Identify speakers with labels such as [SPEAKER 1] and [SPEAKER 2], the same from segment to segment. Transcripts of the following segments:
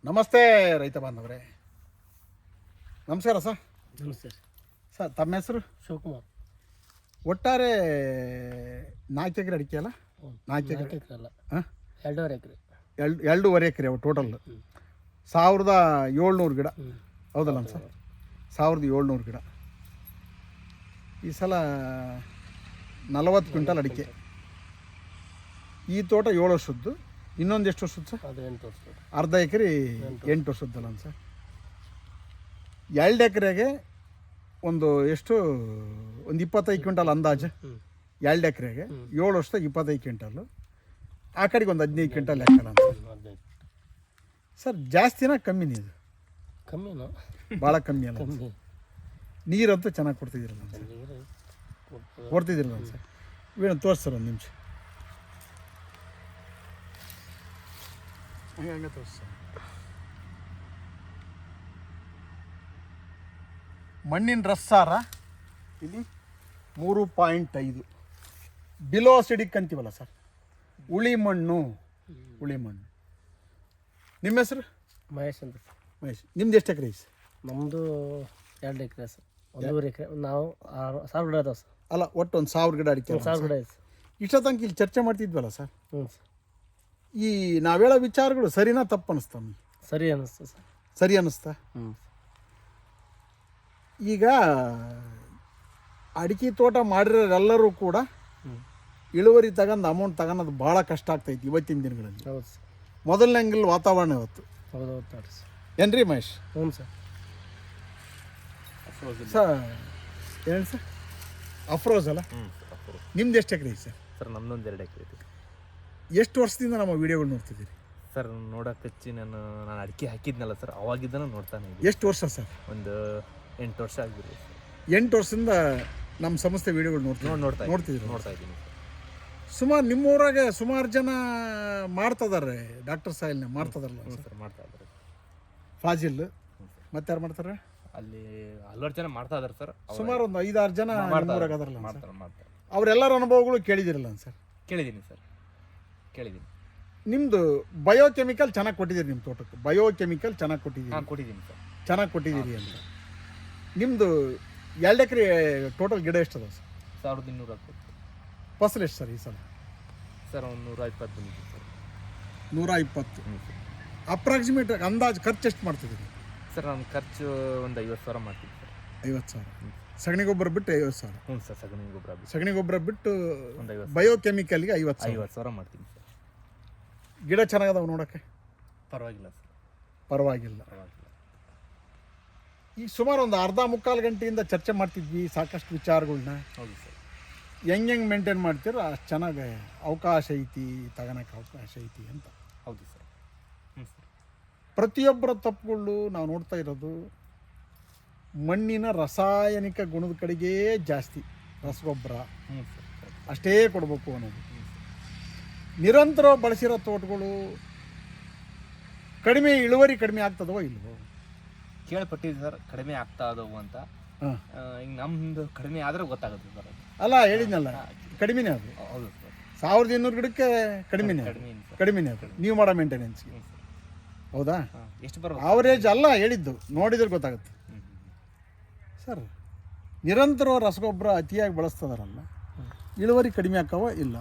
[SPEAKER 1] ನಮಸ್ತೆ ರೈತ ಬಾಂಧವರೇ, ನಮಸ್ಕಾರ ಸರ್.
[SPEAKER 2] ನಮಸ್ತೆ
[SPEAKER 1] ಸರ್, ತಮ್ಮ ಹೆಸರು?
[SPEAKER 2] ಶಿವಕುಮಾರ್.
[SPEAKER 1] ಒಟ್ಟಾರೆ 4 ಎಕರೆ ಅಡಿಕೆ ಅಲ್ಲ? 4
[SPEAKER 2] ಎಕರೆ ಅಲ್ಲ,
[SPEAKER 1] ಹಾಂ,
[SPEAKER 2] 2.5 ಎಕರೆ.
[SPEAKER 1] 2.5 ಎಕರೆ ಟೋಟಲ್. 1700 ಗಿಡ ಹೌದಲ್ಲ ಸರ್? 1700 ಗಿಡ. ಈ ಸಲ 40 ಕ್ವಿಂಟಲ್ ಅಡಿಕೆ. ಈ ತೋಟ 7 ವರ್ಷದ್ದು, ಇನ್ನೊಂದು ಎಷ್ಟು ವರ್ಷದ್ದು ಸರ್?
[SPEAKER 2] ಅದು 8 ವರ್ಷ.
[SPEAKER 1] ಅರ್ಧ ಎಕರೆ 8 ವರ್ಷದ್ದಲ್ಲ ಸರ್? 2 ಎಕರೆಗೆ ಒಂದು 25 ಕ್ವಿಂಟಲ್ ಅಂದಾಜು. 2 ಎಕರೆಗೆ 7 ವರ್ಷದ 25 ಕ್ವಿಂಟಲ್ಲು, ಆ ಕಡೆಗೆ ಒಂದು 15 ಕ್ವಿಂಟಲ್ ಲೆಕ್ಕಲ್ಲ ಅಂತ
[SPEAKER 2] 15
[SPEAKER 1] ಸರ್. ಜಾಸ್ತಿನಾ ಕಮ್ಮಿನೇ? ಇದು
[SPEAKER 2] ಕಮ್ಮಿನಾ?
[SPEAKER 1] ಭಾಳ ಕಮ್ಮಿ ಅಲ್ಲ?
[SPEAKER 2] ಕಮ್ಮಿ.
[SPEAKER 1] ನೀರಂತೂ ಚೆನ್ನಾಗಿ ಕೊಡ್ತಿದ್ದೀರಲ್ಲ ಸರ್? ಕೊಡ್ತಿದ್ದೀರಲ್ಲ ಸರ್? ವೀಣ ತೋರಿಸಿ ಸರ್, ಒಂದು ನಿಮಿಷ. ಹಂಗೆ ತೋರಿಸಿ ಸರ್. ಮಣ್ಣಿನ ರಸಾರ ಇಲ್ಲಿ 3.5 ಬಿಲೋ ಸಿಡಿಕ್ ಅಂತೀವಲ್ಲ ಸರ್, ಉಳಿ ಮಣ್ಣು. ನಿಮ್ಮ ಹೆಸರು?
[SPEAKER 2] ಮಹೇಶ್ ಅಂತ.
[SPEAKER 1] ಮಹೇಶ್, ನಿಮ್ದು ಎಷ್ಟು ಎಕರೆ ಸರ್?
[SPEAKER 2] ನಮ್ಮದು 2 ಎಕರೆ ಸರ್. 1.5 ಎಕರೆ. ನಾವು 1000 ಗಿಡ ಅದಾವೆ ಸರ್.
[SPEAKER 1] ಅಲ್ಲ, ಒಟ್ಟು ಒಂದು 1000 ಗಿಡ ಅಡಿಕೆ.
[SPEAKER 2] 1000 ಗಿಡ ಇದೆ ಸರ್.
[SPEAKER 1] ಇಷ್ಟ ತನಕ ಇಲ್ಲಿ ಚರ್ಚೆ ಮಾಡ್ತಿದ್ವಲ್ಲ ಸರ್,
[SPEAKER 2] ಹ್ಞೂ ಸರ್.
[SPEAKER 1] ಈ ನಾವು ಹೇಳೋ ವಿಚಾರಗಳು ಸರಿನಾ ತಪ್ಪು ಅನ್ನಿಸ್ತಾ?
[SPEAKER 2] ಸರಿ ಅನ್ನಿಸ್ತು ಸರ್.
[SPEAKER 1] ಸರಿ ಅನ್ನಿಸ್ತಾ?
[SPEAKER 2] ಹ್ಞೂ.
[SPEAKER 1] ಈಗ ಅಡಿಕೆ ತೋಟ ಮಾಡಿರೋರೆಲ್ಲರೂ ಕೂಡ ಇಳುವರಿ ತಗೊಂಡು ಅಮೌಂಟ್ ತಗೊಳೋದು ಭಾಳ ಕಷ್ಟ ಆಗ್ತೈತಿ ಇವತ್ತಿನ ದಿನಗಳಲ್ಲಿ.
[SPEAKER 2] ಹೌದು ಸರ್.
[SPEAKER 1] ಮೊದಲನೇಂಗಿಲ್ ವಾತಾವರಣ ಇವತ್ತು.
[SPEAKER 2] ಹೌದು ನೋಡಿರಿ ಸರ್.
[SPEAKER 1] ಏನ್ರಿ ಮಹೇಶ್?
[SPEAKER 2] ಹ್ಞೂ ಸರ್.
[SPEAKER 1] ಸರ್ ಏನು ಸರ್? ಅಫ್ರೋಸ್ ಅಲ್ಲ? ನಿಮ್ದು ಎಷ್ಟು ಎಕರೆ ಸರ್?
[SPEAKER 3] ಸರ್ ನಮ್ದೊಂದು 2 ಎಕರೆ ಐತಿ.
[SPEAKER 1] ಎಷ್ಟು ವರ್ಷದಿಂದ ನಮ್ಮ ವಿಡಿಯೋಗಳು ನೋಡ್ತಿದ್ದೀರಿ
[SPEAKER 3] ಸರ್ ನೋಡಕ್ಕೆ ಹಚ್ಚಿ ನಾನು ಅಡಿಕೆ ಹಾಕಿದ್ನಲ್ಲ ಸರ್, ಅವಾಗಿದ್ದನೂ ನೋಡ್ತಾನೆ ಇದ್ದೀನಿ.
[SPEAKER 1] ಎಷ್ಟು ವರ್ಷ ಸರ್?
[SPEAKER 3] ಒಂದು 8 ವರ್ಷ ಆಗಿಬಿಡಿ ಸರ್.
[SPEAKER 1] 8 ವರ್ಷದಿಂದ ನಮ್ಮ ಸಂಸ್ಥೆ ವಿಡಿಯೋಗಳು ನೋಡ್ತಿದ್ದೀರಿ?
[SPEAKER 3] ನೋಡ್ತಾ ಇದ್ದೀನಿ ಸರ್.
[SPEAKER 1] ಸುಮಾರು ನಿಮ್ಮೂರಾಗ ಸುಮಾರು ಜನ ಮಾಡ್ತದಾರೆ, ಡಾಕ್ಟರ್ ಸಾಯಿಲ್ನ ಮಾಡ್ತದಾರಲ್ಲ
[SPEAKER 3] ಸರ್ ಮಾಡ್ತಾ ಇದ್ದಾರೆ.
[SPEAKER 1] ಫಾಜಿಲ್ ಮತ್ತೆ ಯಾರು ಮಾಡ್ತಾರೆ?
[SPEAKER 3] ಅಲ್ಲಿ ಹಲವಾರು ಜನ ಮಾಡ್ತಾ ಇದ್ದಾರೆ ಸರ್.
[SPEAKER 1] ಸುಮಾರು ಒಂದು 5-6 ಜನ ನಿಮ್ಮೂರಾಗ ಅದಾರಲ್ಲ ಸರ್?
[SPEAKER 3] ಮಾಡ್ತಾರೆ.
[SPEAKER 1] ಅವರೆಲ್ಲರ ಅನುಭವಗಳು ಕೇಳಿದಿರಲ್ಲ ಸರ್?
[SPEAKER 3] ಕೇಳಿದ್ದೀನಿ ಸರ್, ಕೇಳಿದ್ದೀನಿ.
[SPEAKER 1] ನಿಮ್ಮದು ಬಯೋಕೆಮಿಕಲ್ ಚೆನ್ನಾಗಿ ಕೊಟ್ಟಿದ್ದೀರಿ, ನಿಮ್ಮ ತೋಟಕ್ಕೆ ಬಯೋಕೆಮಿಕಲ್ ಚೆನ್ನಾಗಿ ಕೊಟ್ಟಿದ್ದೀರಿ.
[SPEAKER 3] ಕೊಟ್ಟಿದ್ದೀನಿ ಸರ್.
[SPEAKER 1] ಚೆನ್ನಾಗಿ ಕೊಟ್ಟಿದ್ದೀರಿ ಅಂತ. ನಿಮ್ಮದು 2 ಎಕರೆ ಟೋಟಲ್ ಗಿಡ ಎಷ್ಟು ಅದ ಸರ್?
[SPEAKER 3] 1200
[SPEAKER 1] ಫಸಲು ಎಷ್ಟು ಸರ್ ಈ ಸಲ?
[SPEAKER 3] ಸರ್ ಒಂದು 120 ಬಂದಿತ್ತು ಸರ್.
[SPEAKER 1] 120.
[SPEAKER 3] ಹ್ಞೂ ಸರ್.
[SPEAKER 1] ಅಪ್ರಾಕ್ಸಿಮೇಟ್ ಅಂದಾಜು ಖರ್ಚು ಎಷ್ಟು ಮಾಡ್ತಿದ್ದೀರಿ
[SPEAKER 3] ಸರ್ ನಾನು ಖರ್ಚು ಒಂದು 50,000 ಮಾಡ್ತೀನಿ ಸರ್.
[SPEAKER 1] 50,000. ಸಗಣಿ ಗೊಬ್ಬರ ಬಿಟ್ಟು 50,000?
[SPEAKER 3] ಹ್ಞೂ ಸರ್. ಸಗಣಿ
[SPEAKER 1] ಗೊಬ್ಬರ ಬಿಟ್ಟು
[SPEAKER 3] ಒಂದು 50,000.
[SPEAKER 1] ಬಯೋಕೆಮಿಕಲ್ಗೆ 50,000
[SPEAKER 3] ಮಾಡ್ತೀನಿ ಸರ್.
[SPEAKER 1] ಗಿಡ ಚೆನ್ನಾಗದಾವ ನೋಡೋಕ್ಕೆ?
[SPEAKER 3] ಪರವಾಗಿಲ್ಲ ಸರ್,
[SPEAKER 1] ಪರವಾಗಿಲ್ಲ. ಈಗ ಸುಮಾರು ಒಂದು ಅರ್ಧ-ಮುಕ್ಕಾಲು ಗಂಟೆಯಿಂದ ಚರ್ಚೆ ಮಾಡ್ತಿದ್ವಿ ಸಾಕಷ್ಟು ವಿಚಾರಗಳನ್ನ.
[SPEAKER 3] ಹೌದು ಸರ್.
[SPEAKER 1] ಹೆಂಗೆ ಮೇಂಟೈನ್ ಮಾಡ್ತೀರೋ ಅಷ್ಟು ಚೆನ್ನಾಗಿ ಅವಕಾಶ ಐತಿ, ತಗೋಣಕ್ಕೆ ಅವಕಾಶ ಐತಿ ಅಂತ.
[SPEAKER 3] ಹೌದು ಸರ್. ಹ್ಞೂ ಸರ್.
[SPEAKER 1] ಪ್ರತಿಯೊಬ್ಬರ ತಪ್ಪುಗಳು ನಾವು ನೋಡ್ತಾ ಇರೋದು ಮಣ್ಣಿನ ರಾಸಾಯನಿಕ ಗುಣದ ಕಡೆಗೇ ಜಾಸ್ತಿ. ರಸಗೊಬ್ಬರ
[SPEAKER 3] ಹ್ಞೂ ಸರ್
[SPEAKER 1] ಅಷ್ಟೇ ಕೊಡಬೇಕು ಅನ್ನೋದು. ನಿರಂತರ ಬಳಸಿರೋ ತೋಟಗಳು ಇಳುವರಿ ಕಡಿಮೆ ಆಗ್ತದವೋ ಇಲ್ವೋ?
[SPEAKER 3] ಕೇಳ್ಪಟ್ಟಿದೆ ಸರ್, ಕಡಿಮೆ ಆಗ್ತಾ ಇದಾವು ಅಂತ.
[SPEAKER 1] ಹಾಂ,
[SPEAKER 3] ಈಗ ನಮ್ಮದು ಕಡಿಮೆ ಆದರೆ ಗೊತ್ತಾಗುತ್ತೆ ಸರ್.
[SPEAKER 1] ಅಲ್ಲ ಹೇಳಿದ್ನಲ್ಲ, ಕಡಿಮೆನೇ ಅದು.
[SPEAKER 3] ಹೌದು ಸರ್.
[SPEAKER 1] 1200 ಗಿಡಕ್ಕೆ ಕಡಿಮೆನೇ ಅದು ನೀವು ಮಾಡೋ ಮೇಂಟೆನೆನ್ಸ್ಗೆ. ಹೌದಾ?
[SPEAKER 3] ಎಷ್ಟು ಬರೋದು?
[SPEAKER 1] ಆವರೇಜ್ ಅಲ್ಲ ಹೇಳಿದ್ದು, ನೋಡಿದ್ರೆ ಗೊತ್ತಾಗುತ್ತೆ ಸರ್. ನಿರಂತರ ರಸಗೊಬ್ಬರ ಅತಿಯಾಗಿ ಬಳಸ್ತದಾರಲ್ಲ, ಇಳುವರಿ ಕಡಿಮೆ ಆಕ್ಕವ ಇಲ್ಲ?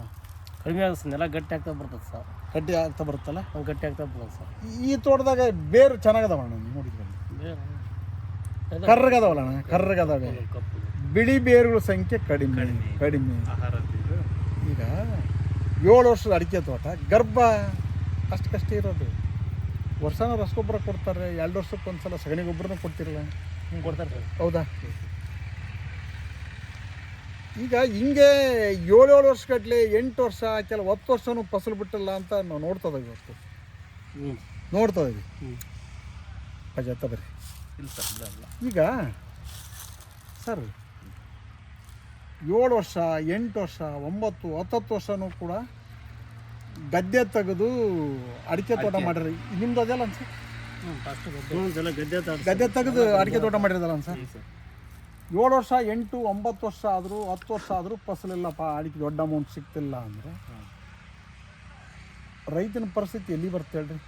[SPEAKER 2] ಕಡಿಮೆ ಆಗುತ್ತೆ ಸರ್. ನೆಲ ಗಟ್ಟಿ ಆಗ್ತಾ ಬರ್ತದೆ ಸರ್.
[SPEAKER 1] ಗಟ್ಟಿ ಆಗ್ತಾ ಬರುತ್ತಲ್ಲ?
[SPEAKER 2] ಗಟ್ಟಿ ಆಗ್ತಾ ಬರ್ತದೆ ಸರ್.
[SPEAKER 1] ಈ ತೋಟದಾಗ ಬೇರು ಚೆನ್ನಾಗದವಣ್ಣ, ನೋಡಿದ್ವಿ ಕರ್ರಗದವಲ್ಲ,
[SPEAKER 2] ಕಪ್ಪು
[SPEAKER 1] ಬಿಳಿ ಬೇರುಗಳ ಸಂಖ್ಯೆ ಕಡಿಮೆ. ಈಗ 7 ವರ್ಷದ ಅಡಿಕೆ ತೋಟ ಗರ್ಭ ಅಷ್ಟಕ್ಕಷ್ಟೇ ಇರೋದು. ವರ್ಷನ ರಸಗೊಬ್ಬರ ಕೊಡ್ತಾರೆ, 2 ವರ್ಷಕ್ಕೊಂದ್ಸಲ ಸಗಣಿ ಗೊಬ್ಬರನೂ ಕೊಡ್ತಿರಲ್ಲ?
[SPEAKER 2] ಕೊಡ್ತಾರೆ ಸರ್.
[SPEAKER 1] ಹೌದಾ? ಈಗ ಹಿಂಗೆ 7 ವರ್ಷಗಟ್ಟಲೆ 8 ವರ್ಷ, ಕೆಲ 10 ವರ್ಷನೂ ಫಸಲು ಬಿಟ್ಟಿಲ್ಲ ಅಂತ ನಾವು ನೋಡ್ತಾ ಇದ್ದೀವಿ ಇವತ್ತು. ನೋಡ್ತಾ ಇದ್ದೀವಿ ಅಜಾತ ಬರ್ರಿ.
[SPEAKER 3] ಇಲ್ಲ ಸರ್, ಇಲ್ಲ.
[SPEAKER 1] ಈಗ ಸರ್ 7 ವರ್ಷ, 8 ವರ್ಷ, 9, 10 ವರ್ಷನೂ ಕೂಡ ಗದ್ದೆ ತೆಗೆದು ಅಡಿಕೆ ತೋಟ ಮಾಡಿರಿ. ನಿಮ್ದು ಅದೆಲ್ಲ ಅನ್ಸರ್? ಗದ್ದೆ ತೆಗೆದು ಅಡಿಕೆ ತೋಟ ಮಾಡಿರೋದಲ್ಲ ಅನ್ಸರ್? 7 ವರ್ಷ, 8, 9 ವರ್ಷ ಆದರೂ 10 ವರ್ಷ ಆದರೂ ಫಸಲಿಲ್ಲಪ್ಪ, ಅಡಿಕೆ ದೊಡ್ಡ ಅಮೌಂಟ್ ಸಿಗ್ತಿಲ್ಲ ಅಂದರೆ ರೈತನ ಪರಿಸ್ಥಿತಿ ಎಲ್ಲಿ ಬರ್ತ ಹೇಳ್ರಿ?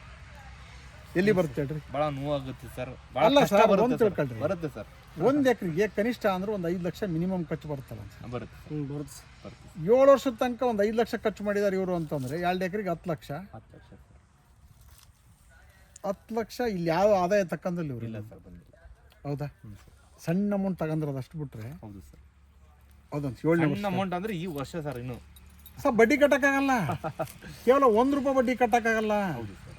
[SPEAKER 1] ಎಲ್ಲಿ ಬರುತ್ತೆ ಹೇಳ್ರಿ?
[SPEAKER 3] ಭಾಳ ನೋವಾಗುತ್ತೆ ಸರ್,
[SPEAKER 1] ಅಲ್ಲ
[SPEAKER 3] ಭಾಳ ಕಷ್ಟ
[SPEAKER 1] ಸರ್,
[SPEAKER 3] ಬರುತ್ತೆ
[SPEAKER 1] ಒಂದು
[SPEAKER 3] ಸರ್.
[SPEAKER 1] ತಿಳ್ಕೊಳ್ರಿ.
[SPEAKER 3] ಬರುತ್ತೆ ಸರ್,
[SPEAKER 1] 1 ಎಕರೆಗೆ ಕನಿಷ್ಠ ಅಂದ್ರೆ ಒಂದು 5 ಲಕ್ಷ ಮಿನಿಮಮ್ ಖರ್ಚು ಬರುತ್ತಲ್ಲ ಸರ್.
[SPEAKER 3] ಬರುತ್ತೆ ಸರ್,
[SPEAKER 2] ಬರುತ್ತೆ
[SPEAKER 3] ಬರುತ್ತೆ
[SPEAKER 1] 7 ವರ್ಷದ ತನಕ ಒಂದು 5 ಲಕ್ಷ ಖರ್ಚು ಮಾಡಿದ್ದಾರೆ ಇವರು ಅಂತಂದರೆ 2 ಎಕರೆಗೆ 10 ಲಕ್ಷ.
[SPEAKER 3] 10 ಲಕ್ಷ ಸರ್.
[SPEAKER 1] 10 ಲಕ್ಷ ಇಲ್ಲಿ ಯಾವ ಆದಾಯ ತಕ್ಕಂದಲ್ಲಿ ಇವರು
[SPEAKER 3] ಇಲ್ಲ ಸರ್, ಬಂದಿಲ್ಲ.
[SPEAKER 1] ಹೌದಾ?
[SPEAKER 3] ಹ್ಞೂ ಸರ್,
[SPEAKER 1] ಸಣ್ಣ ಅಮೌಂಟ್ ತಗೊಂಡ್ರದು ಅಷ್ಟು ಬಿಟ್ರೆ
[SPEAKER 3] ಹೌದು ಸರ್.
[SPEAKER 1] ಹೌದಂತ 7ನೇ
[SPEAKER 3] ಸಣ್ಣ ಅಮೌಂಟ್ ಅಂದರೆ ಈ ವರ್ಷ ಸರ್ ಇನ್ನು.
[SPEAKER 1] ಸರ್ ಬಡ್ಡಿ ಕಟ್ಟಕ್ಕಾಗಲ್ಲ, ಕೇವಲ 1 ರೂಪಾಯಿ ಬಡ್ಡಿ ಕಟ್ಟಕ್ಕಾಗಲ್ಲ.
[SPEAKER 3] ಹೌದು ಸರ್.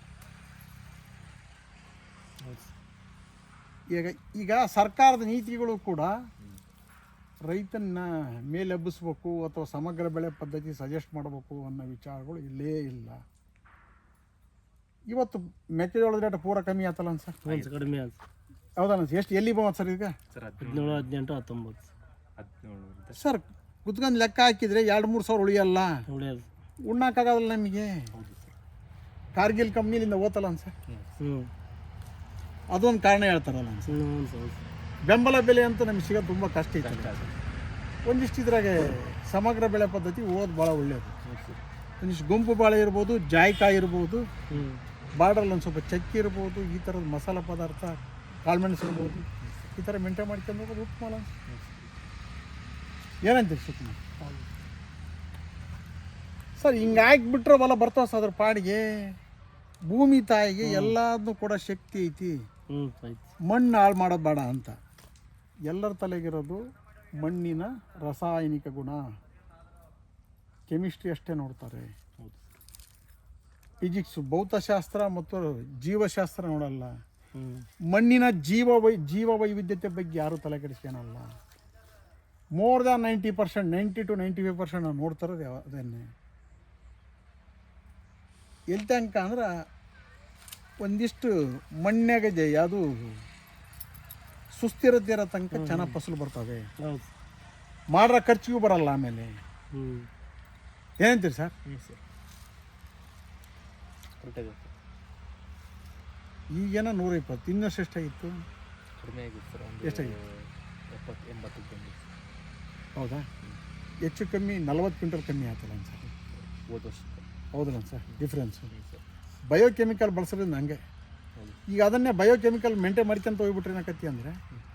[SPEAKER 1] ಈಗ ಸರ್ಕಾರದ ನೀತಿಗಳು ಕೂಡ ರೈತನ ಮೇಲೆ ಎಬ್ಬಿಸ್ಬೇಕು ಅಥವಾ ಸಮಗ್ರ ಬೆಳೆ ಪದ್ಧತಿ ಸಜೆಸ್ಟ್ ಮಾಡಬೇಕು ಅನ್ನೋ ವಿಚಾರಗಳು ಇಲ್ಲೇ ಇಲ್ಲ. ಇವತ್ತು ಮೆಕ್ಕೆಜೋಳದ ರೇಟ್ ಪೂರ ಕಮ್ಮಿ ಆತಲ್ಲ ಸರ್?
[SPEAKER 2] ಕಡಿಮೆ ಆಯ್ತು.
[SPEAKER 1] ಹೌದಲ್ಲ? ಎಷ್ಟು ಎಲ್ಲಿ ಬಂತು ಸರ್ ಈಗ?
[SPEAKER 3] ಸರ್
[SPEAKER 2] 17, 18, 19
[SPEAKER 3] 17
[SPEAKER 1] ಸರ್ ಕುತ್ಕೊಂಡು ಲೆಕ್ಕ ಹಾಕಿದರೆ 2-3 ಸಾವಿರ ಉಳಿಯಲ್ಲ,
[SPEAKER 2] ಉಳಿಯೋದು.
[SPEAKER 1] ಉಣ್ಣಕ್ಕಾಗಲ್ಲ ನಮಗೆ.
[SPEAKER 3] ಹೌದು ಸರ್.
[SPEAKER 1] ಕಾರ್ಗಿಲ್ ಕಂಪ್ನಿಲಿಂದ ಓತಲ್ಲ ಸರ್,
[SPEAKER 2] ಹ್ಞೂ
[SPEAKER 1] ಅದೊಂದು ಕಾರಣ ಹೇಳ್ತಾರಲ್ಲ ಸರ್. ಬೆಂಬಲ ಬೆಲೆ ಅಂತ ನಮ್ಗೆ ಸಿಗೋದು ತುಂಬ ಕಷ್ಟ ಐತೆ. ಒಂದಿಷ್ಟು ಇದ್ರಾಗೆ ಸಮಗ್ರ ಬೆಳೆ ಪದ್ಧತಿ ಓದ್ ಭಾಳ ಒಳ್ಳೆಯದು. ಒಂದಿಷ್ಟು ಗುಂಪು ಬಾಳೆ ಇರ್ಬೋದು, ಜಾಯ್ಕಾಯಿ ಇರ್ಬೋದು, ಬಾರ್ಡ್ರಲ್ಲಿ ಒಂದು ಸ್ವಲ್ಪ ಚಕ್ಕಿ ಇರ್ಬೋದು, ಈ ಥರದ ಮಸಾಲೆ ಪದಾರ್ಥ ಕಾಳುಮೆಣಸು ಇರ್ಬೋದು, ಈ ಥರ ಮೇಂಟೈನ್ ಮಾಡ್ಕೊಂಡು ಹೋಗೋದು ಉತ್ತಮ ಅಲ್ಲ ಏನಂತೀರಿ ಸುತ್ತಮುತ್ತ? ಸರ್ ಹಿಂಗೆ ಹಾಕ್ಬಿಟ್ರೆ ಹೊಲ ಬರ್ತಾವ ಸರ್ ಅದ್ರ ಪಾಡಿಗೆ. ಭೂಮಿ ತಾಯಿಗೆ ಎಲ್ಲದನ್ನೂ ಕೂಡ ಶಕ್ತಿ ಐತಿ, ಮಣ್ಣು ಹಾಳು ಮಾಡೋದು ಬೇಡ ಅಂತ. ಎಲ್ಲರ ತಲೆಗಿರೋದು ಮಣ್ಣಿನ ರಾಸಾಯನಿಕ ಗುಣ, ಕೆಮಿಸ್ಟ್ರಿ ಅಷ್ಟೇ ನೋಡ್ತಾರೆ. ಫಿಸಿಕ್ಸು, ಭೌತಶಾಸ್ತ್ರ ಮತ್ತು ಜೀವಶಾಸ್ತ್ರ ನೋಡಲ್ಲ. ಮಣ್ಣಿನ ಜೀವ ವೈವಿಧ್ಯತೆ ಬಗ್ಗೆ ಯಾರೂ ತಲೆ ಕೆಡಿಸ್ಕೊಳಲ್ಲ. ಮೋರ್ ದ್ಯಾನ್ 90%, 90 to 95% ನಾವು ನೋಡ್ತಾರದು ಅದನ್ನೇ. ಎಲ್ಲಿ ತನಕ ಅಂದ್ರೆ ಒಂದಿಷ್ಟು ಮಣ್ಣಾಗ ಯಾವುದು ಸುಸ್ಥಿರತೆ ಇರೋ ತನಕ ಚೆನ್ನಾಗಿ ಫಸಲು ಬರ್ತವೆ, ಮಾಡ್ರ ಖರ್ಚಿಗೂ ಬರಲ್ಲ. ಆಮೇಲೆ ಏನಂತೀರಿ ಸರ್? ಈಗೇನೋ 120, ಇನ್ನಷ್ಟು ಎಷ್ಟಾಗಿತ್ತು?
[SPEAKER 3] ಕಡಿಮೆ ಆಗಿತ್ತು ಸರ್,
[SPEAKER 1] ಎಷ್ಟಾಗಿತ್ತು?
[SPEAKER 3] 70-80
[SPEAKER 1] ಹೌದಾ? ಹೆಚ್ಚು ಕಮ್ಮಿ 40 ಕ್ವಿಂಟಲ್ ಕಮ್ಮಿ ಆಯ್ತಲ್ಲ ಸರ್
[SPEAKER 3] ಹೋದ ವರ್ಷ.
[SPEAKER 1] ಹೌದಲ್ಲ ಸರ್? ಡಿಫ್ರೆನ್ಸು ಬಯೋಕೆಮಿಕಲ್ ಬಳಸೋದ್ರಿಂದ ಹಂಗೆ. ಈಗ ಅದನ್ನೇ ಬಯೋಕೆಮಿಕಲ್ ಮೇಂಟೈನ್ ಮಾಡ್ಕೊಂತ ಹೋಗ್ಬಿಟ್ರೆ ಏನಾಕತಿ ಅಂದರೆ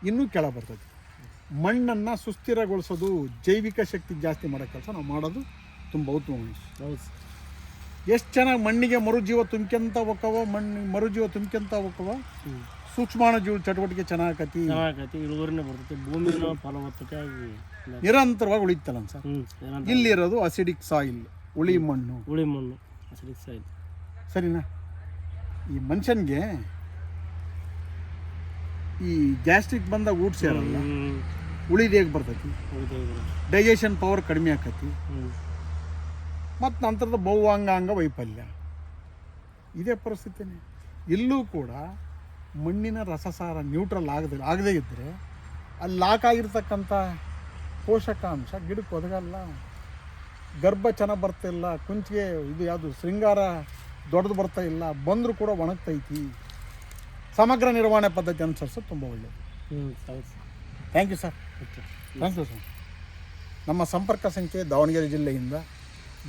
[SPEAKER 1] ಇನ್ನೂ ಕೆಳ ಬರ್ತದೆ. ಮಣ್ಣನ್ನು ಸುಸ್ಥಿರಗೊಳಿಸೋದು, ಜೈವಿಕ ಶಕ್ತಿ ಜಾಸ್ತಿ ಮಾಡೋ ಕೆಲಸ ನಾವು ಮಾಡೋದು ತುಂಬ ಉತ್ತಮ.
[SPEAKER 2] ಹೌದು.
[SPEAKER 1] ಎಷ್ಟು ಚೆನ್ನಾಗಿ ಮಣ್ಣಿಗೆ ಮರುಜೀವ ತುಂಬ್ಕೊಂತ ಹೋಕ್ಕವ, ಮರುಜೀವ ತುಂಬ್ಕೊಂತ ಹೋಕ್ಕವ, ಸೂಕ್ಷ್ಮಾಣುಜೀವ ಚಟುವಟಿಕೆ ಚೆನ್ನಾಗತಿ,
[SPEAKER 2] ಇಳುವರಿನೇ ಬರ್ತೈತೆ, ಭೂಮಿನ ಫಲವತ್ತತೆ ಆಗಿ
[SPEAKER 1] ನಿರಂತರವಾಗಿ ಉಳಿತಲ್ಲ ಸರ್. ಇಲ್ಲಿರೋದು ಅಸಿಡಿಕ್ ಸಾಯಿಲ್, ಹುಳಿ ಮಣ್ಣು.
[SPEAKER 2] ಅಸಿಡಿಕ್ ಸಾಯಿಲ್
[SPEAKER 1] ಸರಿನಾ? ಈ ಮನುಷ್ಯನಿಗೆ ಈ ಗ್ಯಾಸ್ಟ್ರಿಕ್ ಬಂದಾಗ ಊಟ ಸೇರಲ್ಲ, ಉಳಿದು ಹೇಗೆ ಬರ್ತೈತಿ, ಡೈಜೆಷನ್ ಪವರ್ ಕಡಿಮೆ ಆಕತಿ, ಮತ್ತು ನಂತರದ ಬಹುವಾಂಗಾಂಗ ವೈಫಲ್ಯ, ಇದೇ ಪರಿಸ್ಥಿತಿನೇ. ಇಲ್ಲೂ ಕೂಡ ಮಣ್ಣಿನ ರಸಸಾರ ನ್ಯೂಟ್ರಲ್ ಆಗದೇ ಇದ್ದರೆ ಅಲ್ಲಿ ಲಾಕ್ ಆಗಿರ್ತಕ್ಕಂಥ ಪೋಷಕಾಂಶ ಗಿಡಕ್ಕೆ ಒದಗಲ್ಲ, ಗರ್ಭ ಚೆನ್ನಾಗಿ ಬರ್ತಾಯಿಲ್ಲ, ಕುಂಚಿಗೆ ಇದು ಯಾವುದು ಶೃಂಗಾರ ದೊಡ್ಡದು ಬರ್ತಾ ಇಲ್ಲ, ಬಂದರೂ ಕೂಡ ಒಣಗ್ತೈತಿ. ಸಮಗ್ರ ನಿರ್ವಹಣೆ ಪದ್ಧತಿ ಅನುಸರಿಸೋದು ತುಂಬ ಒಳ್ಳೆಯದು. Thank you sir. Thank you sir. ನಮ್ಮ ಸಂಪರ್ಕ ಸಂಖ್ಯೆ ದಾವಣಗೆರೆ ಜಿಲ್ಲೆಯಿಂದ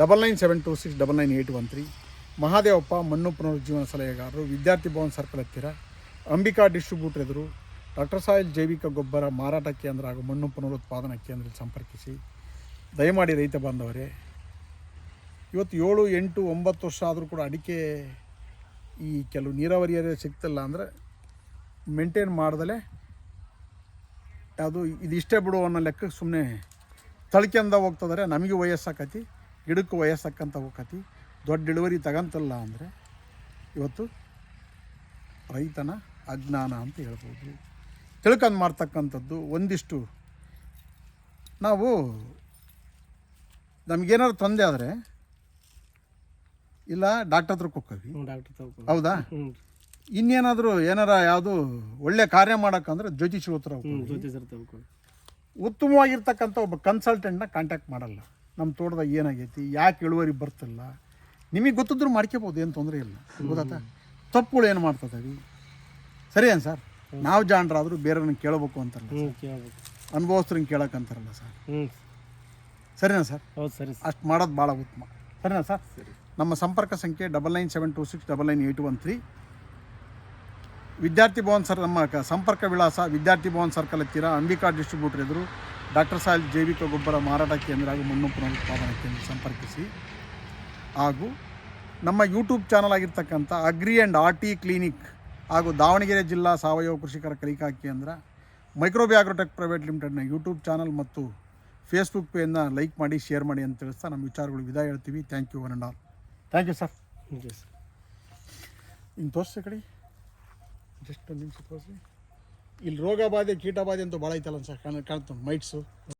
[SPEAKER 1] 9972699813. ಮಹಾದೇವಪ್ಪ, ಮಣ್ಣು ಪುನರುಜ್ಜೀವನ ಸಲಹೆಗಾರರು, ವಿದ್ಯಾರ್ಥಿ ಭವನ್ ಸರ್ಕಲ್ ಹತ್ತಿರ, ಅಂಬಿಕಾ ಡಿಸ್ಟ್ರಿಬ್ಯೂಟರ್ ಎದುರು, ಡಾಕ್ಟರ್ ಸಾಯಿಲ್ ಜೈವಿಕ ಗೊಬ್ಬರ ಮಾರಾಟ ಕೇಂದ್ರ ಹಾಗೂ ಮಣ್ಣು ಪುನರುತ್ಪಾದನಾ ಕೇಂದ್ರದಲ್ಲಿ ಸಂಪರ್ಕಿಸಿ. ದಯಮಾಡಿ ರೈತ ಬಾಂಧವರೇ, ಇವತ್ತು 7, 8, 9 ವರ್ಷ ಆದರೂ ಕೂಡ ಅಡಿಕೆ ಈ ಕೆಲವು ನೀರಾವರಿ ಸಿಗ್ತಿಲ್ಲ ಅಂದರೆ ಮೇಂಟೈನ್ ಮಾಡ್ದಲೇ ಯಾವುದು ಇದು ಇಷ್ಟೇ ಬಿಡು ಅನ್ನೋ ಲೆಕ್ಕಕ್ಕೆ ಸುಮ್ಮನೆ ತಳ್ಕೊಂಡ ಹೋಗ್ತದಾರೆ. ನಮಗೆ ವಯಸ್ಸಾಕತಿ, ಗಿಡಕ್ಕೂ ವಯಸ್ಸಾಕಂತ ಹೋಗತಿ, ದೊಡ್ಡ ಇಳುವರಿ ತಗೊಂತಲ್ಲ ಅಂದರೆ ಇವತ್ತು ರೈತನ ಅಜ್ಞಾನ ಅಂತ ಹೇಳ್ಬೋದು. ತಿಳ್ಕೊಂಡು ಮಾಡ್ತಕ್ಕಂಥದ್ದು ಒಂದಿಷ್ಟು. ನಾವು ನಮಗೇನಾದ್ರು ತೊಂದರೆ ಆದರೆ ಇಲ್ಲ ಡಾಕ್ಟರ್ ಹತ್ರಕ್ಕೆ ಹೋಗ್ತೀವಿ, ಹೌದಾ? ಇನ್ನೇನಾದರೂ ಯಾವುದು ಒಳ್ಳೆ ಕಾರ್ಯ ಮಾಡೋಕ್ಕಂದ್ರೆ ಜ್ಯೋತಿಷಿ ಹತ್ರ ಉತ್ತಮವಾಗಿರ್ತಕ್ಕಂಥ ಒಬ್ಬ ಕನ್ಸಲ್ಟೆಂಟ್ನ ಕಾಂಟ್ಯಾಕ್ಟ್ ಮಾಡಲ್ಲ. ನಮ್ಮ ತೋಟದಾಗ ಏನಾಗೈತಿ, ಯಾಕೆ ಇಳುವರಿ ಬರ್ತಿಲ್ಲ, ನಿಮಗೆ ಗೊತ್ತಿದ್ರು ಮಾಡ್ಕೋಬೋದು, ಏನು ತೊಂದರೆ ಇಲ್ಲ. ಗೊತ್ತಾತ? ತಪ್ಪುಗಳು ಏನು ಮಾಡ್ತದವಿ, ಸರಿ ಏನು ಸರ್? ನಾವು ಜಾಣರಾದರೂ ಬೇರೆಯವ್ರನ್ನ ಕೇಳಬೇಕು ಅಂತಾರಲ್ಲ, ಅನುಭವಸ್ಥರನ್ನ ಕೇಳೋಕ್ಕಂತಾರಲ್ಲ ಸರ್. ಸರಿನಾ ಸರ್?
[SPEAKER 2] ಹೌದು ಸರಿ.
[SPEAKER 1] ಅಷ್ಟು ಮಾಡೋದು ಭಾಳ ಉತ್ತಮ. ಸರಿನಾ ಸರ್? ನಮ್ಮ ಸಂಪರ್ಕ ಸಂಖ್ಯೆ 9972699813. ವಿದ್ಯಾರ್ಥಿ ಭವನ್ ಸರ್ ನಮ್ಮ ಸಂಪರ್ಕ ವಿಳಾಸ ವಿದ್ಯಾರ್ಥಿ ಭವನ್ ಸರ್ಕಲ್ ಹತ್ತಿರ ಅಂಬಿಕಾ ಡಿಸ್ಟ್ರಿಬ್ಯೂಟರ್ ಎದುರು ಡಾಕ್ಟರ್ ಸಾಯಿಲ್ ಜೈವಿಕ ಗೊಬ್ಬರ ಮಾರಾಟ ಕೇಂದ್ರ ಹಾಗೂ ಮಣ್ಣು ಪುನರುತ್ಪಾದನಾ ಕೇಂದ್ರ ಸಂಪರ್ಕಿಸಿ. ಹಾಗೂ ನಮ್ಮ ಯೂಟ್ಯೂಬ್ ಚಾನಲ್ ಆಗಿರ್ತಕ್ಕಂಥ ಅಗ್ರಿ ಆ್ಯಂಡ್ ಆರ್ಟಿ ಕ್ಲಿನಿಕ್ ಹಾಗೂ ದಾವಣಗೆರೆ ಜಿಲ್ಲಾ ಸಾವಯವ ಕೃಷಿಕರ ಕಲಿಕಾ ಕೇಂದ್ರ ಮೈಕ್ರೋಬಿ ಆಗ್ರೋಟೆಕ್ ಪ್ರೈವೇಟ್ ಲಿಮಿಟೆಡ್ನ ಯೂಟ್ಯೂಬ್ ಚಾನಲ್ ಮತ್ತು ಫೇಸ್ಬುಕ್ ಪೇಜ್ನ ಲೈಕ್ ಮಾಡಿ ಶೇರ್ ಮಾಡಿ ಅಂತ ತಿಳಿಸ್ತಾ ನಮ್ಮ ವಿಚಾರಗಳು ವಿದಾಯ ಹೇಳ್ತೀವಿ. Thank you one and all. Thank you sir. ಹಿಂಗೆ ತೋರಿಸಿ ಕಡೆ ಜಸ್ಟ್ ಒಂದು ನಿಮಿಷ ತೋರಿಸಿ. ಇಲ್ಲಿ ರೋಗ ಬಾಧೆ ಕೀಟ ಬಾಧೆ ಅಂತೂ ಭಾಳ ಐತಲ್ಲ ಸರ್ ಕಾಣ್ತದೆ ಮೈಟ್ಸು.